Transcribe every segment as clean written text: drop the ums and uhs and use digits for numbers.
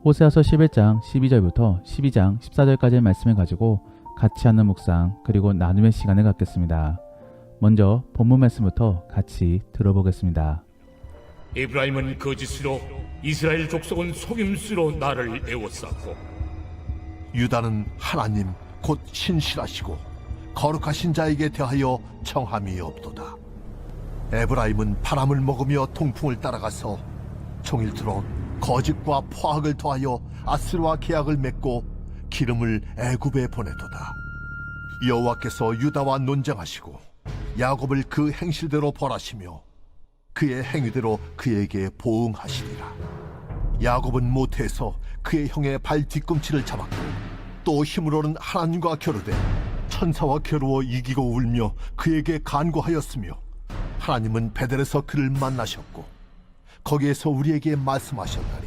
호세아서 11장 12절부터 12장 14절까지의 말씀을 가지고 같이 하는 묵상 그리고 나눔의 시간을 갖겠습니다. 먼저 본문 말씀부터 같이 들어보겠습니다. 에브라임은 거짓으로 이스라엘 족속은 속임수로 나를 애워쌌고 유다는 하나님 곧 신실하시고 거룩하신 자에게 대하여 청함이 없도다. 에브라임은 바람을 먹으며 동풍을 따라가서 종일토록 거짓과 포악을 더하여 아스르와 계약을 맺고 기름을 애굽에 보내도다. 여호와께서 유다와 논쟁하시고 야곱을 그 행실대로 벌하시며 그의 행위대로 그에게 보응하시리라. 야곱은 모태에서 그의 형의 발 뒤꿈치를 잡았고 또 힘으로는 하나님과 겨루되 천사와 겨루어 이기고 울며 그에게 간구하였으며 하나님은 베델에서 그를 만나셨고 거기에서 우리에게 말씀하셨나니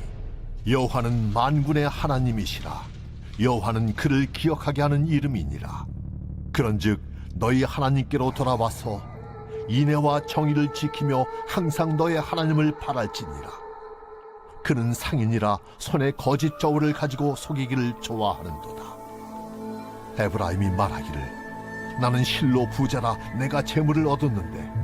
여호와는 만군의 하나님이시라. 여호와는 그를 기억하게 하는 이름이니라. 그런즉 너희 하나님께로 돌아와서 인애와 정의를 지키며 항상 너의 하나님을 바랄지니라. 그는 상인이라 손에 거짓 저울을 가지고 속이기를 좋아하는도다. 에브라임이 말하기를 나는 실로 부자라 내가 재물을 얻었는데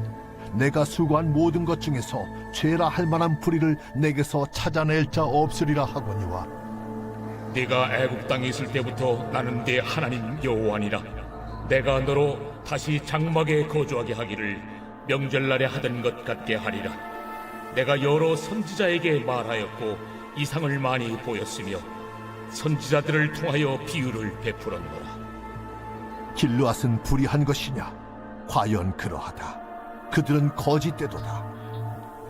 내가 수고한 모든 것 중에서 죄라 할 만한 불의를 내게서 찾아낼 자 없으리라 하거니와 네가 애굽 땅에 있을 때부터 나는 네 하나님 여호와니라. 내가 너로 다시 장막에 거주하게 하기를 명절날에 하던 것 같게 하리라. 내가 여러 선지자에게 말하였고 이상을 많이 보였으며 선지자들을 통하여 비유를 베풀었노라. 길르앗은 불의한 것이냐? 과연 그러하다. 그들은 거짓되도다.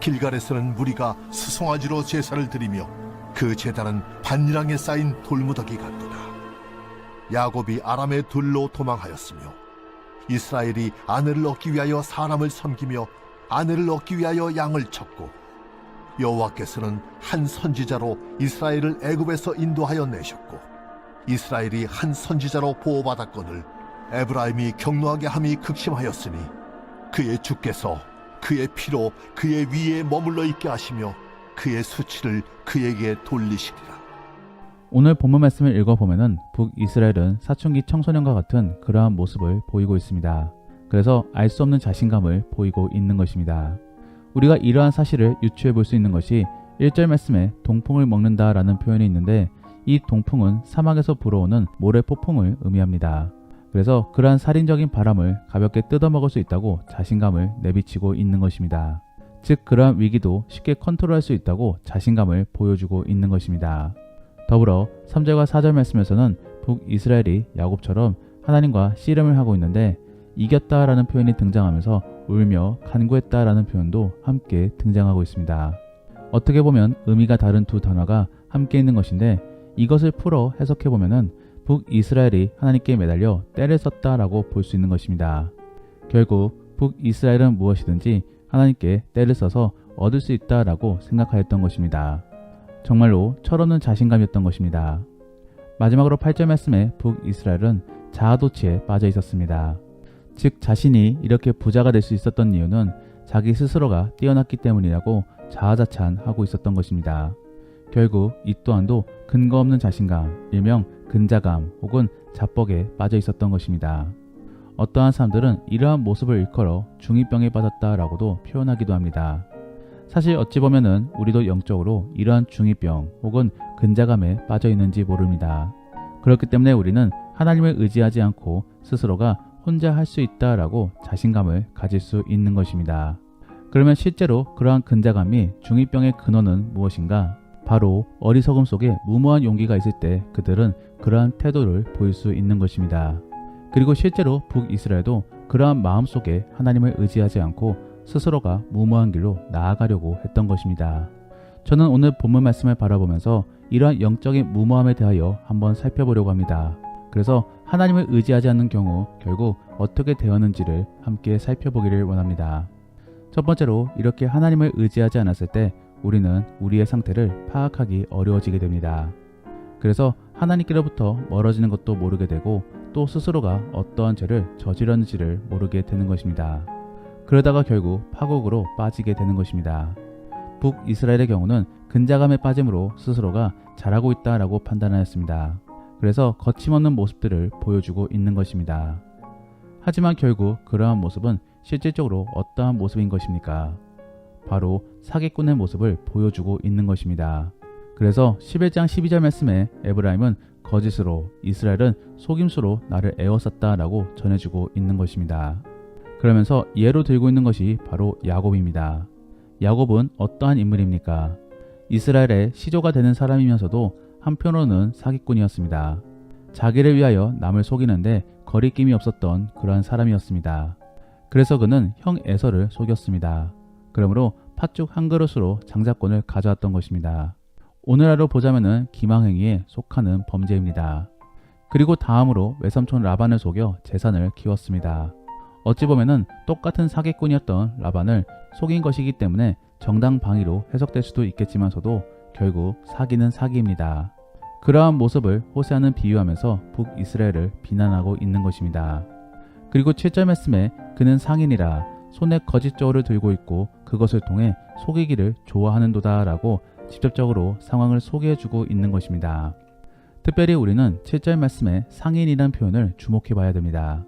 길갈에서는 무리가 수송아지로 제사를 드리며 그 제단은 반이랑에 쌓인 돌무더기 같도다. 야곱이 아람의 둘로 도망하였으며 이스라엘이 아내를 얻기 위하여 사람을 섬기며 아내를 얻기 위하여 양을 쳤고 여호와께서는 한 선지자로 이스라엘을 애굽에서 인도하여 내셨고 이스라엘이 한 선지자로 보호받았거늘 에브라임이 경노하게 함이 극심하였으니 그의 주께서 그의 피로 그의 위에 머물러 있게 하시며 그의 수치를 그에게 돌리시리라. 오늘 본문 말씀을 읽어보면 북이스라엘은 사춘기 청소년과 같은 그러한 모습을 보이고 있습니다. 그래서 알 수 없는 자신감을 보이고 있는 것입니다. 우리가 이러한 사실을 유추해 볼 수 있는 것이 1절 말씀에 동풍을 먹는다 라는 표현이 있는데 이 동풍은 사막에서 불어오는 모래 폭풍을 의미합니다. 그래서 그러한 살인적인 바람을 가볍게 뜯어먹을 수 있다고 자신감을 내비치고 있는 것입니다. 즉 그러한 위기도 쉽게 컨트롤할 수 있다고 자신감을 보여주고 있는 것입니다. 더불어 3절과 4절 말씀에서는 북이스라엘이 야곱처럼 하나님과 씨름을 하고 있는데 이겼다라는 표현이 등장하면서 울며 간구했다라는 표현도 함께 등장하고 있습니다. 어떻게 보면 의미가 다른 두 단어가 함께 있는 것인데 이것을 풀어 해석해보면 북이스라엘이 하나님께 매달려 떼를 썼다라고 볼 수 있는 것입니다. 결국 북이스라엘은 무엇이든지 하나님께 떼를 써서 얻을 수 있다라고 생각하였던 것입니다. 정말로 철없는 자신감이었던 것입니다. 마지막으로 8절 말씀에 북이스라엘은 자아도취에 빠져 있었습니다. 즉 자신이 이렇게 부자가 될 수 있었던 이유는 자기 스스로가 뛰어났기 때문이라고 자아자찬하고 있었던 것입니다. 결국 이 또한도 근거 없는 자신감, 일명 근자감 혹은 자뻑에 빠져 있었던 것입니다. 어떠한 사람들은 이러한 모습을 일컬어 중2병에 빠졌다라고도 표현하기도 합니다. 사실 어찌 보면은 우리도 영적으로 이러한 중2병 혹은 근자감에 빠져 있는지 모릅니다. 그렇기 때문에 우리는 하나님을 의지하지 않고 스스로가 혼자 할 수 있다라고 자신감을 가질 수 있는 것입니다. 그러면 실제로 그러한 근자감이 중2병의 근원은 무엇인가? 바로 어리석음 속에 무모한 용기가 있을 때 그들은 그러한 태도를 보일 수 있는 것입니다. 그리고 실제로 북이스라엘도 그러한 마음 속에 하나님을 의지하지 않고 스스로가 무모한 길로 나아가려고 했던 것입니다. 저는 오늘 본문 말씀을 바라보면서 이러한 영적인 무모함에 대하여 한번 살펴보려고 합니다. 그래서 하나님을 의지하지 않는 경우 결국 어떻게 되었는지를 함께 살펴보기를 원합니다. 첫 번째로 이렇게 하나님을 의지하지 않았을 때 우리는 우리의 상태를 파악하기 어려워지게 됩니다. 그래서 하나님께로부터 멀어지는 것도 모르게 되고 또 스스로가 어떠한 죄를 저질렀는지를 모르게 되는 것입니다. 그러다가 결국 파국으로 빠지게 되는 것입니다. 북이스라엘의 경우는 근자감에 빠짐으로 스스로가 잘하고 있다라고 판단하였습니다. 그래서 거침없는 모습들을 보여주고 있는 것입니다. 하지만 결국 그러한 모습은 실질적으로 어떠한 모습인 것입니까? 바로 사기꾼의 모습을 보여주고 있는 것입니다. 그래서 11장 12절 말씀에 에브라임은 거짓으로, 이스라엘은 속임수로 나를 에워쌌다라고 전해주고 있는 것입니다. 그러면서 예로 들고 있는 것이 바로 야곱입니다. 야곱은 어떠한 인물입니까? 이스라엘의 시조가 되는 사람이면서도 한편으로는 사기꾼이었습니다. 자기를 위하여 남을 속이는데 거리낌이 없었던 그러한 사람이었습니다. 그래서 그는 형 에서를 속였습니다. 그러므로 팥죽 한 그릇으로 장자권을 가져왔던 것입니다. 오늘날로 보자면은 기망행위에 속하는 범죄입니다. 그리고 다음으로 외삼촌 라반을 속여 재산을 키웠습니다. 어찌 보면은 똑같은 사기꾼이었던 라반을 속인 것이기 때문에 정당방위로 해석될 수도 있겠지만서도 결국 사기는 사기입니다. 그러한 모습을 호세아는 비유하면서 북이스라엘을 비난하고 있는 것입니다. 그리고 7절 말씀에 그는 상인이라 손에 거짓 저울을 들고 있고 그것을 통해 속이기를 좋아하는도다 라고 직접적으로 상황을 소개해주고 있는 것입니다. 특별히 우리는 7절 말씀에 상인이란 표현을 주목해 봐야 됩니다.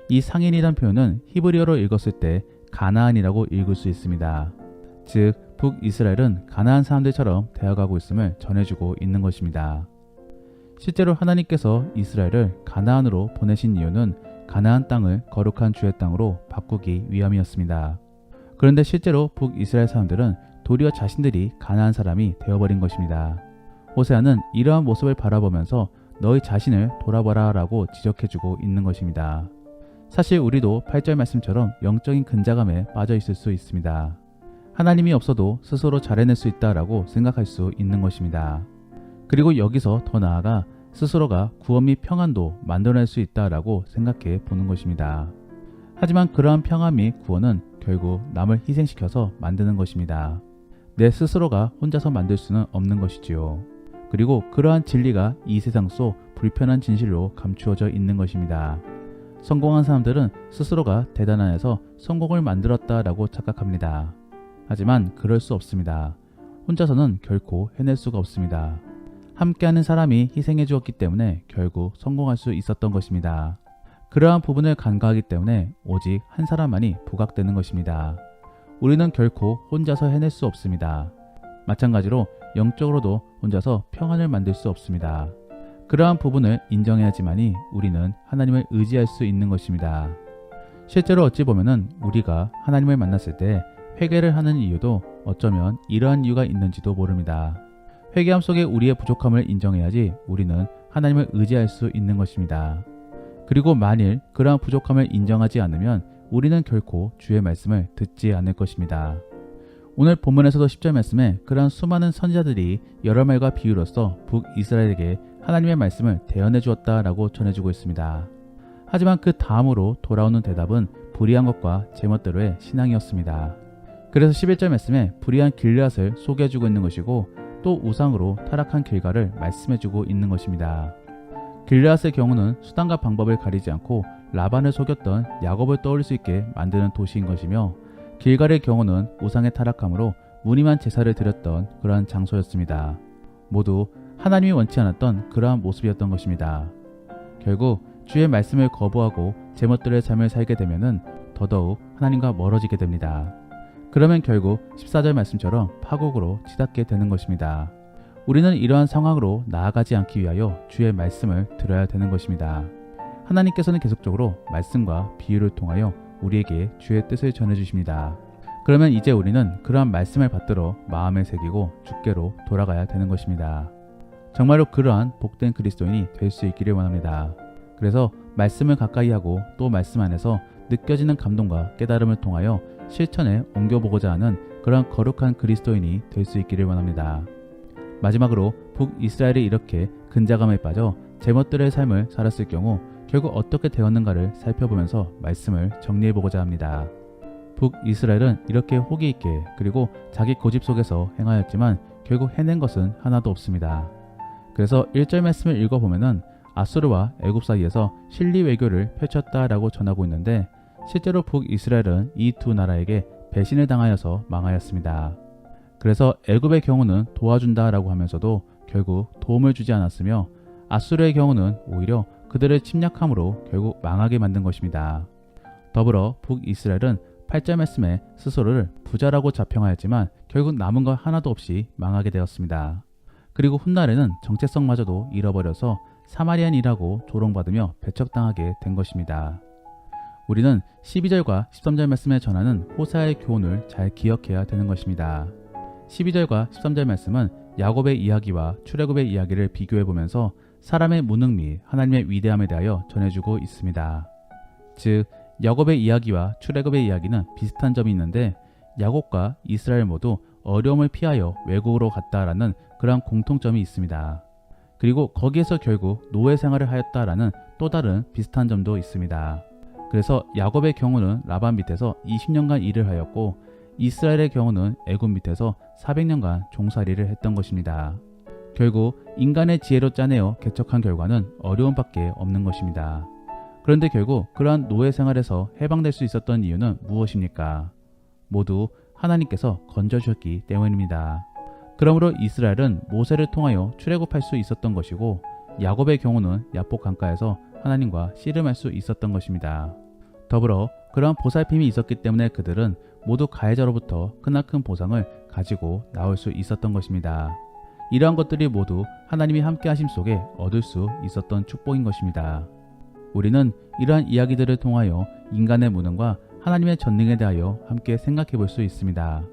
이 상인이란 표현은 히브리어로 읽었을 때 가나안이라고 읽을 수 있습니다. 즉 북이스라엘은 가나안 사람들처럼 되어가고 있음을 전해주고 있는 것입니다. 실제로 하나님께서 이스라엘을 가나안으로 보내신 이유는 가나안 땅을 거룩한 주의 땅으로 바꾸기 위함이었습니다. 그런데 실제로 북이스라엘 사람들은 도리어 자신들이 가나안 사람이 되어버린 것입니다. 호세아는 이러한 모습을 바라보면서 너희 자신을 돌아보라 라고 지적해주고 있는 것입니다. 사실 우리도 8절 말씀처럼 영적인 근자감에 빠져 있을 수 있습니다. 하나님이 없어도 스스로 잘해낼 수 있다라고 생각할 수 있는 것입니다. 그리고 여기서 더 나아가 스스로가 구원 및 평안도 만들어낼 수 있다라고 생각해 보는 것입니다. 하지만 그러한 평안 및 구원은 결국 남을 희생시켜서 만드는 것입니다. 내 스스로가 혼자서 만들 수는 없는 것이지요. 그리고 그러한 진리가 이 세상 속 불편한 진실로 감추어져 있는 것입니다. 성공한 사람들은 스스로가 대단하여서 성공을 만들었다라고 착각합니다. 하지만 그럴 수 없습니다. 혼자서는 결코 해낼 수가 없습니다. 함께하는 사람이 희생해 주었기 때문에 결국 성공할 수 있었던 것입니다. 그러한 부분을 간과하기 때문에 오직 한 사람만이 부각되는 것입니다. 우리는 결코 혼자서 해낼 수 없습니다. 마찬가지로 영적으로도 혼자서 평안을 만들 수 없습니다. 그러한 부분을 인정해야지만이 우리는 하나님을 의지할 수 있는 것입니다. 실제로 어찌 보면은 우리가 하나님을 만났을 때 회개를 하는 이유도 어쩌면 이러한 이유가 있는지도 모릅니다. 회개함 속에 우리의 부족함을 인정해야지 우리는 하나님을 의지할 수 있는 것입니다. 그리고 만일 그러한 부족함을 인정하지 않으면 우리는 결코 주의 말씀을 듣지 않을 것입니다. 오늘 본문에서도 10절 말씀에 그러한 수많은 선지자들이 여러 말과 비유로서 북이스라엘에게 하나님의 말씀을 대언해 주었다라고 전해주고 있습니다. 하지만 그 다음으로 돌아오는 대답은 불의한 것과 제멋대로의 신앙이었습니다. 그래서 11절 말씀에 불의한 길앗을 소개해주고 있는 것이고 또 우상으로 타락한 길가를 말씀해주고 있는 것입니다. 길앗의 경우는 수단과 방법을 가리지 않고 라반을 속였던 야곱을 떠올릴 수 있게 만드는 도시인 것이며 길갈의 경우는 우상의 타락함으로 무늬만 제사를 드렸던 그러한 장소였습니다. 모두 하나님이 원치 않았던 그러한 모습이었던 것입니다. 결국 주의 말씀을 거부하고 제멋대로의 삶을 살게 되면은 더더욱 하나님과 멀어지게 됩니다. 그러면 결국 14절 말씀처럼 파국으로 치닫게 되는 것입니다. 우리는 이러한 상황으로 나아가지 않기 위하여 주의 말씀을 들어야 되는 것입니다. 하나님께서는 계속적으로 말씀과 비유를 통하여 우리에게 주의 뜻을 전해주십니다. 그러면 이제 우리는 그러한 말씀을 받들어 마음에 새기고 주께로 돌아가야 되는 것입니다. 정말로 그러한 복된 그리스도인이 될 수 있기를 원합니다. 그래서 말씀을 가까이 하고 또 말씀 안에서 느껴지는 감동과 깨달음을 통하여 실천에 옮겨보고자 하는 그러한 거룩한 그리스도인이 될 수 있기를 원합니다. 마지막으로 북이스라엘이 이렇게 근자감에 빠져 제멋대로의 삶을 살았을 경우 결국 어떻게 되었는가를 살펴보면서 말씀을 정리해보고자 합니다. 북이스라엘은 이렇게 호기 있게 그리고 자기 고집 속에서 행하였지만 결국 해낸 것은 하나도 없습니다. 그래서 1절 말씀을 읽어보면은 아수르와 애굽 사이에서 실리 외교를 펼쳤다라고 전하고 있는데 실제로 북이스라엘은 이 두 나라에게 배신을 당하여서 망하였습니다. 그래서 애굽의 경우는 도와준다라고 하면서도 결국 도움을 주지 않았으며 아수르의 경우는 오히려 그들을 침략함으로 결국 망하게 만든 것입니다. 더불어 북이스라엘은 8절 말씀에 스스로를 부자라고 자평하였지만 결국 남은 것 하나도 없이 망하게 되었습니다. 그리고 훗날에는 정체성마저도 잃어버려서 사마리안이라고 조롱받으며 배척당하게 된 것입니다. 우리는 12절과 13절 말씀에 전하는 호사의 교훈을 잘 기억해야 되는 것입니다. 12절과 13절 말씀은 야곱의 이야기와 출애굽의 이야기를 비교해보면서 사람의 무능 및 하나님의 위대함에 대하여 전해주고 있습니다. 즉 야곱의 이야기와 출애굽의 이야기는 비슷한 점이 있는데 야곱과 이스라엘 모두 어려움을 피하여 외국으로 갔다라는 그러한 공통점이 있습니다. 그리고 거기에서 결국 노예 생활을 하였다라는 또 다른 비슷한 점도 있습니다. 그래서 야곱의 경우는 라반 밑에서 20년간 일을 하였고 이스라엘의 경우는 애굽 밑에서 400년간 종살이를 했던 것입니다. 결국 인간의 지혜로 짜내어 개척한 결과는 어려움밖에 없는 것입니다. 그런데 결국 그러한 노예 생활에서 해방될 수 있었던 이유는 무엇입니까? 모두 하나님께서 건져주셨기 때문입니다. 그러므로 이스라엘은 모세를 통하여 출애굽할 수 있었던 것이고 야곱의 경우는 야복 강가에서 하나님과 씨름할 수 있었던 것입니다. 더불어 그러한 보살핌이 있었기 때문에 그들은 모두 가해자로부터 크나큰 보상을 가지고 나올 수 있었던 것입니다. 이러한 것들이 모두 하나님이 함께 하심 속에 얻을 수 있었던 축복인 것입니다. 우리는 이러한 이야기들을 통하여 인간의 무능과 하나님의 전능에 대하여 함께 생각해 볼 수 있습니다.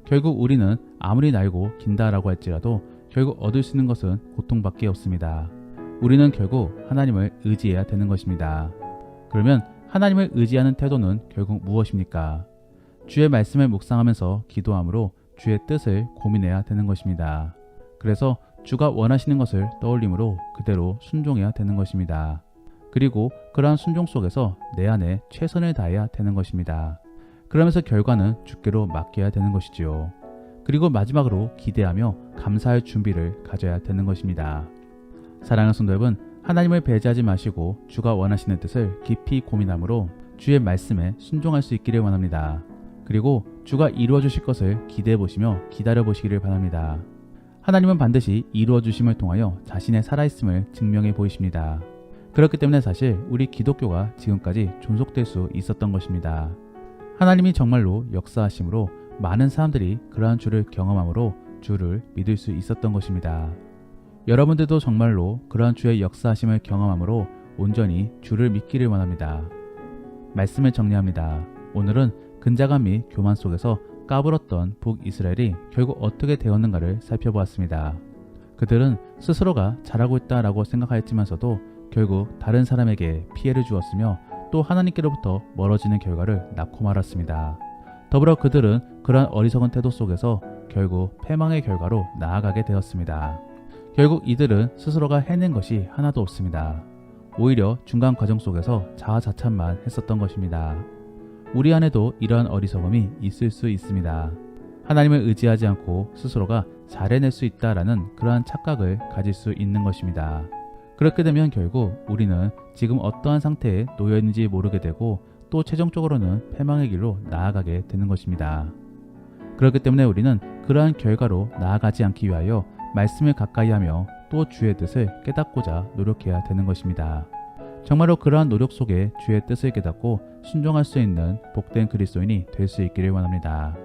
결국 우리는 아무리 날고 긴다라고 할지라도 결국 얻을 수 있는 것은 고통밖에 없습니다. 우리는 결국 하나님을 의지해야 되는 것입니다. 그러면 하나님을 의지하는 태도는 결국 무엇입니까? 주의 말씀을 묵상하면서 기도함으로 주의 뜻을 고민해야 되는 것입니다. 그래서 주가 원하시는 것을 떠올림으로 그대로 순종해야 되는 것입니다. 그리고 그러한 순종 속에서 내 안에 최선을 다해야 되는 것입니다. 그러면서 결과는 주께로 맡겨야 되는 것이지요. 그리고 마지막으로 기대하며 감사할 준비를 가져야 되는 것입니다. 사랑하는 성도 여러분, 하나님을 배제하지 마시고 주가 원하시는 뜻을 깊이 고민함으로 주의 말씀에 순종할 수 있기를 원합니다. 그리고 주가 이루어 주실 것을 기대해 보시며 기다려 보시기를 바랍니다. 하나님은 반드시 이루어 주심을 통하여 자신의 살아있음을 증명해 보이십니다. 그렇기 때문에 사실 우리 기독교가 지금까지 존속될 수 있었던 것입니다. 하나님이 정말로 역사하심으로 많은 사람들이 그러한 주를 경험함으로 주를 믿을 수 있었던 것입니다. 여러분들도 정말로 그러한 주의 역사하심을 경험함으로 온전히 주를 믿기를 원합니다. 말씀을 정리합니다. 오늘은 근자감 및 교만 속에서 까불었던 북이스라엘이 결국 어떻게 되었는가를 살펴보았습니다. 그들은 스스로가 잘하고 있다라고 생각하였지만서도 결국 다른 사람에게 피해를 주었으며 또 하나님께로부터 멀어지는 결과를 낳고 말았습니다. 더불어 그들은 그러한 어리석은 태도 속에서 결국 패망의 결과로 나아가게 되었습니다. 결국 이들은 스스로가 해낸 것이 하나도 없습니다. 오히려 중간 과정 속에서 자아자찬만 했었던 것입니다. 우리 안에도 이러한 어리석음이 있을 수 있습니다. 하나님을 의지하지 않고 스스로가 잘 해낼 수 있다라는 그러한 착각을 가질 수 있는 것입니다. 그렇게 되면 결국 우리는 지금 어떠한 상태에 놓여 있는지 모르게 되고 또 최종적으로는 패망의 길로 나아가게 되는 것입니다. 그렇기 때문에 우리는 그러한 결과로 나아가지 않기 위하여 말씀을 가까이 하며 또 주의 뜻을 깨닫고자 노력해야 되는 것입니다. 정말로 그러한 노력 속에 주의 뜻을 깨닫고 순종할 수 있는 복된 그리스도인이 될 수 있기를 원합니다.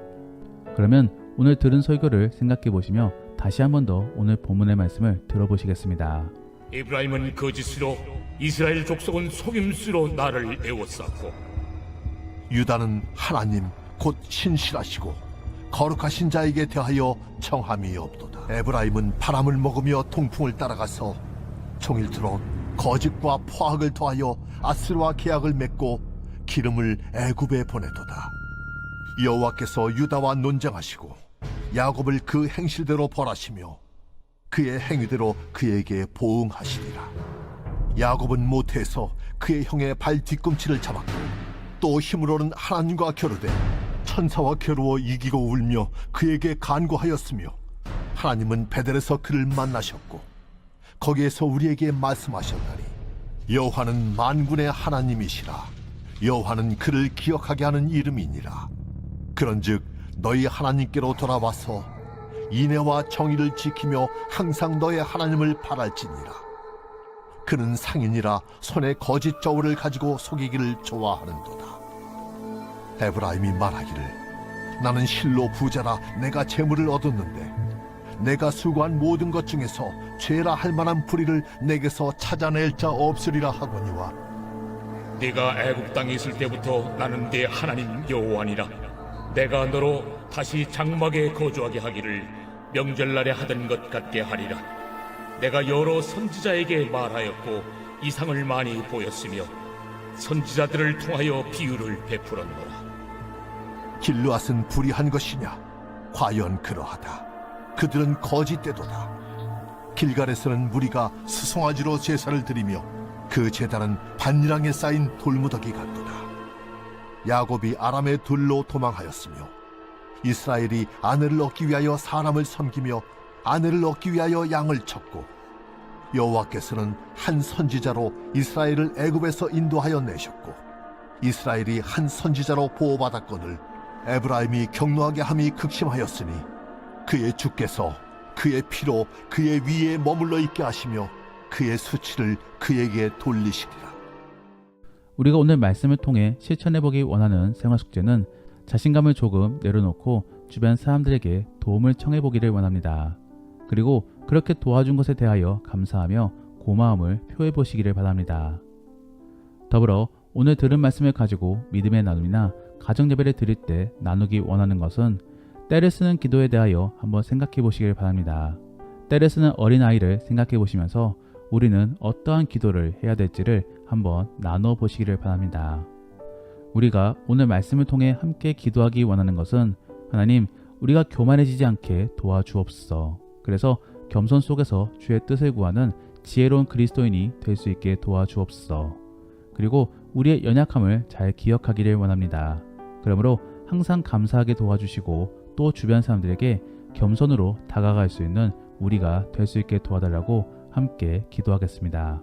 그러면 오늘 들은 설교를 생각해 보시며 다시 한 번 더 오늘 본문의 말씀을 들어보시겠습니다. 에브라임은 거짓으로 이스라엘 족속은 속임수로 나를 애워쌌고 유다는 하나님 곧 신실하시고 거룩하신 자에게 대하여 청함이 없도다. 에브라임은 바람을 먹으며 통풍을 따라가서 종일토록 거짓과 포악을 더하여 아스르와 계약을 맺고 기름을 애굽에 보내도다. 여호와께서 유다와 논쟁하시고 야곱을 그 행실대로 벌하시며 그의 행위대로 그에게 보응하시리라. 야곱은 모태에서 그의 형의 발 뒤꿈치를 잡았고 또 힘으로는 하나님과 겨루되 천사와 겨루어 이기고 울며 그에게 간구하였으며 하나님은 베델에서 그를 만나셨고 거기에서 우리에게 말씀하셨나니 여호와는 만군의 하나님이시라. 여호와는 그를 기억하게 하는 이름이니라. 그런즉 너희 하나님께로 돌아와서 인애와 정의를 지키며 항상 너의 하나님을 바랄지니라. 그는 상인이라 손에 거짓 저울을 가지고 속이기를 좋아하는도다. 에브라임이 말하기를 나는 실로 부자라 내가 재물을 얻었는데 내가 수고한 모든 것 중에서 죄라 할 만한 불의를 내게서 찾아낼 자 없으리라 하거니와 네가 애굽 땅에 있을 때부터 나는 네 하나님 여호와니라. 내가 너로 다시 장막에 거주하게 하기를 명절날에 하던 것 같게 하리라. 내가 여러 선지자에게 말하였고 이상을 많이 보였으며 선지자들을 통하여 비유를 베풀었노라. 길르앗은 불의한 것이냐? 과연 그러하다. 그들은 거짓되도다. 길갈에서는 무리가 수송아지로 제사를 드리며 그 제단은 반이랑에 쌓인 돌무더기 같도다. 야곱이 아람의 둘로 도망하였으며 이스라엘이 아내를 얻기 위하여 사람을 섬기며 아내를 얻기 위하여 양을 쳤고 여호와께서는 한 선지자로 이스라엘을 애굽에서 인도하여 내셨고 이스라엘이 한 선지자로 보호받았거늘 에브라임이 경노하게 함이 극심하였으니 그의 주께서 그의 피로 그의 위에 머물러 있게 하시며 그의 수치를 그에게 돌리시리라. 우리가 오늘 말씀을 통해 실천해보기 원하는 생활 숙제는 자신감을 조금 내려놓고 주변 사람들에게 도움을 청해보기를 원합니다. 그리고 그렇게 도와준 것에 대하여 감사하며 고마움을 표해보시기를 바랍니다. 더불어 오늘 들은 말씀을 가지고 믿음의 나눔이나 가정예배를 드릴 때 나누기 원하는 것은 때를 쓰는 기도에 대하여 한번 생각해 보시길 바랍니다. 때를 쓰는 어린아이를 생각해 보시면서 우리는 어떠한 기도를 해야 될지를 한번 나눠 보시기를 바랍니다. 우리가 오늘 말씀을 통해 함께 기도하기 원하는 것은 하나님, 우리가 교만해지지 않게 도와주옵소서. 그래서 겸손 속에서 주의 뜻을 구하는 지혜로운 그리스도인이 될 수 있게 도와주옵소서. 그리고 우리의 연약함을 잘 기억하기를 원합니다. 그러므로 항상 감사하게 도와주시고 또 주변 사람들에게 겸손으로 다가갈 수 있는 우리가 될 수 있게 도와달라고 함께 기도하겠습니다.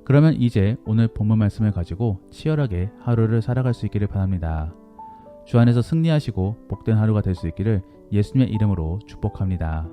그러면 이제 오늘 본문 말씀을 가지고 치열하게 하루를 살아갈 수 있기를 바랍니다. 주 안에서 승리하시고 복된 하루가 될 수 있기를 예수님의 이름으로 축복합니다.